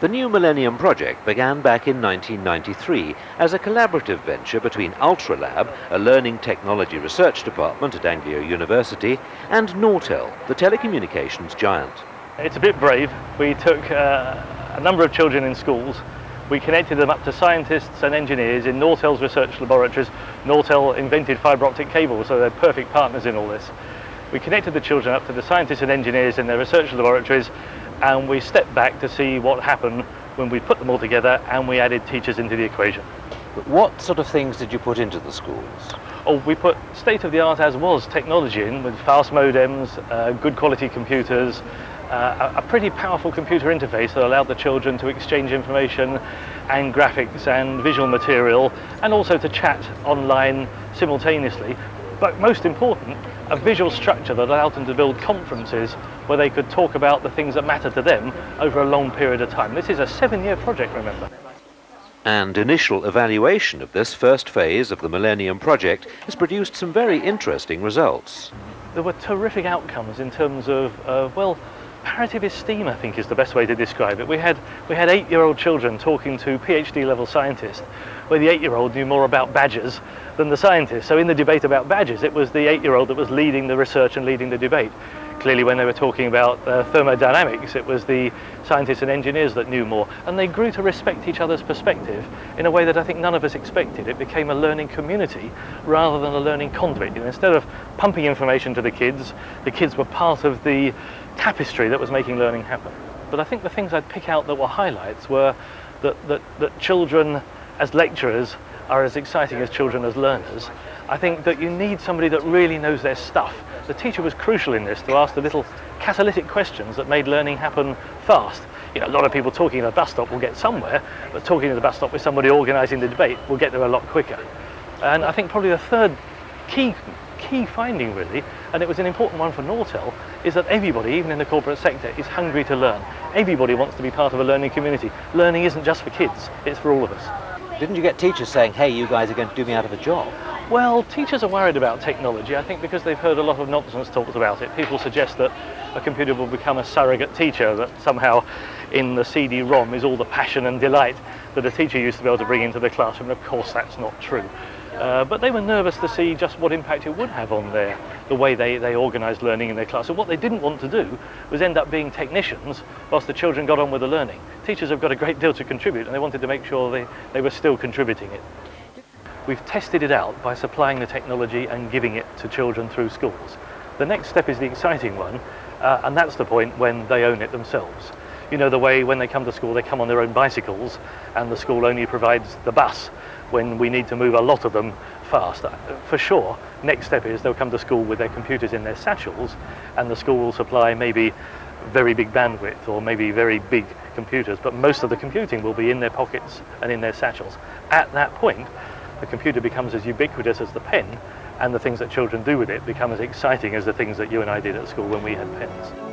The new Millennium project began back in 1993 as a collaborative venture between Ultralab, a learning technology research department at Anglia University, and Nortel, the telecommunications giant. It's a bit brave. We took a number of children in schools. We connected them up to scientists and engineers in Nortel's research laboratories. Nortel invented fibre optic cables, so they're perfect partners in all this. We connected the children up to the scientists and engineers in their research laboratories, and we stepped back to see what happened when we put them all together and we added teachers into the equation. But what sort of things did you put into the schools? Oh, we put state-of-the-art as was technology in, with fast modems, good quality computers, a pretty powerful computer interface that allowed the children to exchange information and graphics and visual material, and also to chat online simultaneously. But most important, a visual structure that allowed them to build conferences where they could talk about the things that matter to them over a long period of time. This is a 7-year project, remember. And initial evaluation of this first phase of the Millennium project has produced some very interesting results. There were terrific outcomes in terms of, well, comparative esteem, I think, is the best way to describe it. We had 8-year-old children talking to PhD level scientists, where the 8-year-old knew more about badgers than the scientists. So in the debate about badgers, it was the 8-year-old that was leading the research and leading the debate. Clearly, when they were talking about thermodynamics, it was the scientists and engineers that knew more. And they grew to respect each other's perspective in a way that I think none of us expected. It became a learning community rather than a learning conduit. And instead of pumping information to the kids were part of the tapestry that was making learning happen. But I think the things I'd pick out that were highlights were that children as lecturers are as exciting as children as learners. I think that you need somebody that really knows their stuff. The teacher was crucial in this, to ask the little catalytic questions that made learning happen fast. You know, a lot of people talking at a bus stop will get somewhere, but talking at the bus stop with somebody organising the debate will get there a lot quicker. And I think probably the third key finding, really, and it was an important one for Nortel, is that everybody, even in the corporate sector, is hungry to learn. Everybody wants to be part of a learning community. Learning isn't just for kids, it's for all of us. Didn't you get teachers saying, hey, you guys are going to do me out of a job? Well, teachers are worried about technology, I think, because they've heard a lot of nonsense talked about it. People suggest that a computer will become a surrogate teacher, that somehow in the CD-ROM is all the passion and delight that a teacher used to be able to bring into the classroom. And of course, that's not true. But they were nervous to see just what impact it would have on the way they organised learning in their class. So what they didn't want to do was end up being technicians whilst the children got on with the learning. Teachers have got a great deal to contribute, and they wanted to make sure they were still contributing it. We've tested it out by supplying the technology and giving it to children through schools. The next step is the exciting one, and that's the point when they own it themselves. You know, the way when they come to school, they come on their own bicycles, and the school only provides the bus when we need to move a lot of them fast. For sure, next step is they'll come to school with their computers in their satchels, and the school will supply maybe very big bandwidth or maybe very big computers, but most of the computing will be in their pockets and in their satchels. At that point, the computer becomes as ubiquitous as the pen, and the things that children do with it become as exciting as the things that you and I did at school when we had pens.